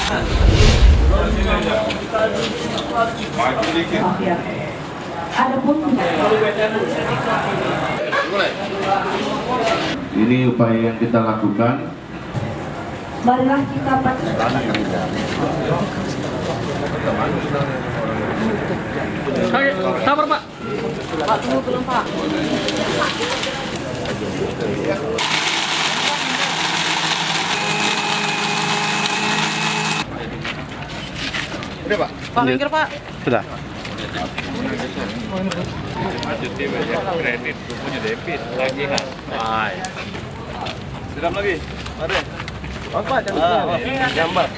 Ini upaya yang kita lakukan. Marilah kita sabar Pak. Pak, tunggu belum Pak. Udah Pak. Pak, minggir Pak. Sudah. Kredit, punya debit lagi kan. Siram lagi. Ada. Pak, gambar.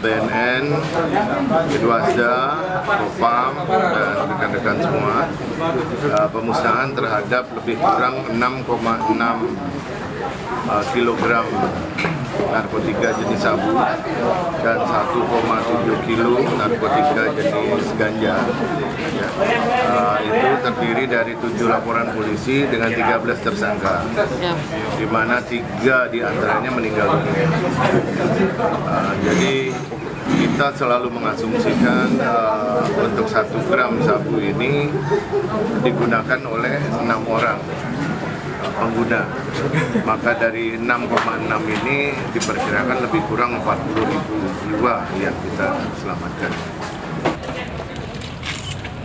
BNN, Kedwasda, Propam, dan rekan-rekan semua, pemusnahan terhadap lebih kurang 6,6 kilogram narkotika jenis sabu dan 1,7 kilo narkotika jenis ganja. Ya. Itu terdiri dari 7 laporan polisi dengan 13 tersangka, di mana 3 diantaranya meninggal dunia. Jadi kita selalu mengasumsikan untuk 1 gram sabu ini digunakan oleh 6 orang pengguna. Maka dari 6,6 ini diperkirakan lebih kurang 40.000 jiwa yang kita selamatkan.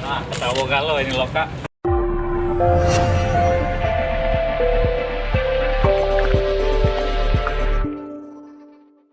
Nah, ketawa galau ini loh Kak.